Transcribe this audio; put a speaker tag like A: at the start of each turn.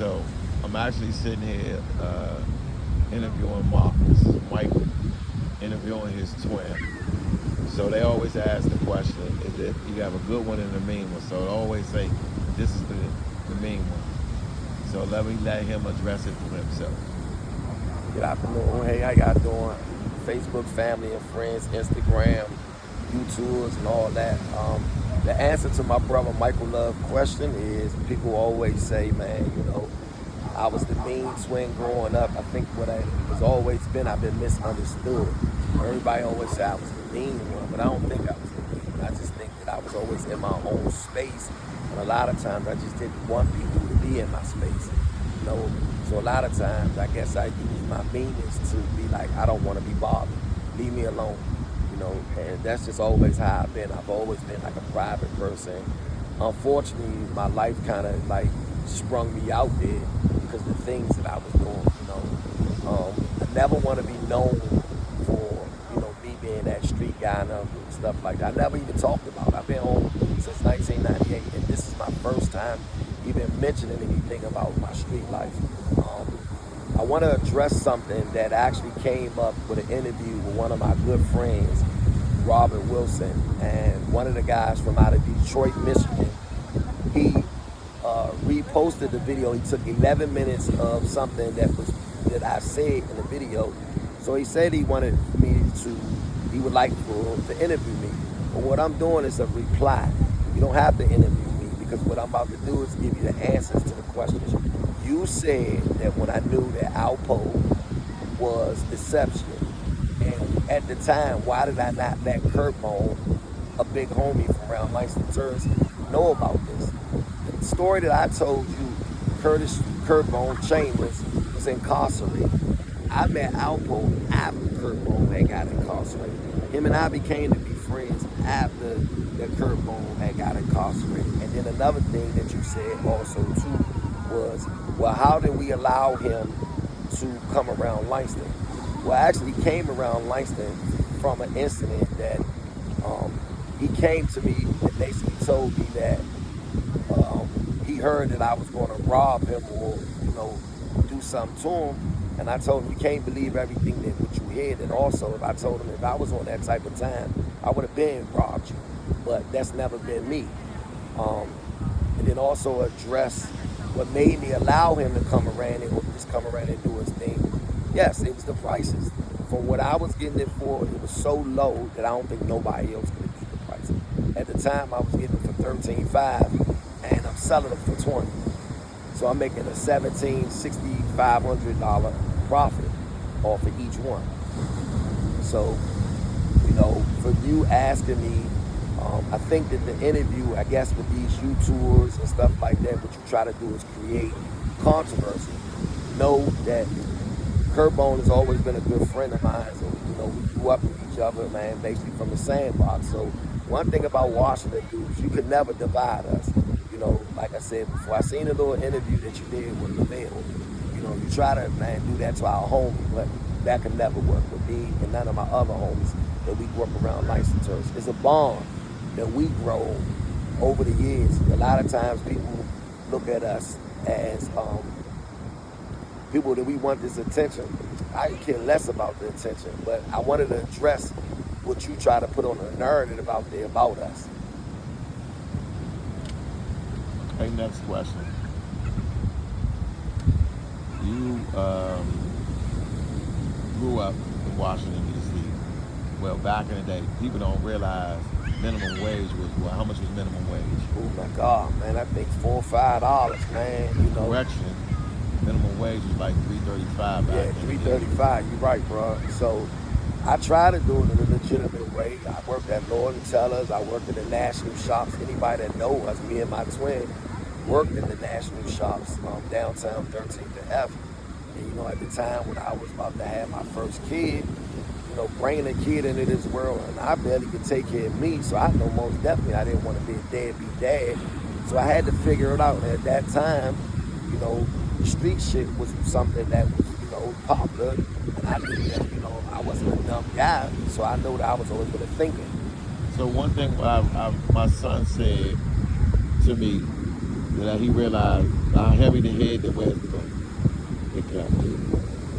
A: So I'm actually sitting here interviewing Michael, interviewing his twin. So they always ask the question, is it you have a good one and a mean one? So they always say, this is the mean one. So let him address it for himself.
B: Good afternoon. Hey, how y'all doing? Facebook family and friends, Instagram, YouTubers, and all that. The answer to my brother Michael Love question is people always say, man, I was the mean twin growing up. I think what I has always been, I've been misunderstood. Everybody always say I was the mean one, but I don't think I was the mean one. I just think that I was always in my own space, and a lot of times I just didn't want people to be in my space. You know, so a lot of times I guess I use my meanness to be like, I don't want to be bothered. Leave me alone. And that's just always how I've been. I've always been like a private person. Unfortunately, my life kind of like sprung me out there because of the things that I was doing. I never want to be known for, me being that street guy and stuff like that. I never even talked about it. I've been home since 1998, and this is my first time even mentioning anything about my street life. I want to address something that actually came up with an interview with one of my good friends, Robert Wilson, and one of the guys from out of Detroit, Michigan. He reposted the video. He took 11 minutes of something that I said in the video. So he said he would like to interview me. But what I'm doing is a reply. You don't have to interview me because what I'm about to do is give you the answers to the questions. You said that when I knew that Alpo was deception, and at the time, why did I not let Curt Bone, a big homie from around Langston Terrace, know about this? The story that I told you, Curt Bone Chambers was incarcerated. I met Alpo after Curt Bone had got incarcerated. Him and I became to be friends after that Curt Bone had got incarcerated. And then another thing that you said also too was, well, how did we allow him to come around Langston? Well, actually came around Langston from an incident that he came to me and basically told me that he heard that I was going to rob him or, do something to him. And I told him, you can't believe everything that what you heard. And also, if I told him if I was on that type of time, I would have been robbed you. But that's never been me. And then also address what made me allow him to come around and just come around and do his thing. Yes, it was the prices. For what I was getting it for, it was so low that I don't think nobody else could beat the price. At the time, I was getting it for $13.5, and I'm selling them for $20. So I'm making a $1,600 profit off of each one. So, for you asking me, I think that the interview, I guess with these YouTubers and stuff like that, what you try to do is create controversy. Know that Curt Bone has always been a good friend of mine. So, we grew up with each other, man, basically from the sandbox. So one thing about Washington dudes, you could never divide us. Like I said before, I seen a little interview that you did with Lavelle. You try to, man, do that to our homie, but that could never work with me and none of my other homies that we grew up around Langston Terrace. It's a bond that we grow over the years. A lot of times people look at us as people that we want this attention. I care less about the attention, but I wanted to address what you try to put on a narrative out there about us.
A: Okay, next question. You grew up in Washington, D.C. Well, back in the day, people don't realize minimum wage was, well, how much was minimum wage?
B: Oh my God, man, I think $4 or $5, man.
A: Correction, minimum wage was like $3.35 back
B: then. Yeah, $3.35. You're right, bro. So I try to do it in a legitimate way. I worked at Lord & Tellers. I worked in the national shops. Anybody that knows us, me and my twin, worked in the national shops downtown 13th and F. And at the time when I was about to have my first kid, bringing a kid into this world, and I barely could take care of me, so I know most definitely I didn't want to be a deadbeat dad. So I had to figure it out. And at that time, street shit was something that was, popular, and I knew that, I wasn't a dumb guy, so I know that I was always going to think it.
A: So one thing my son said to me that he realized how heavy the appreciate the wisdom. Exactly.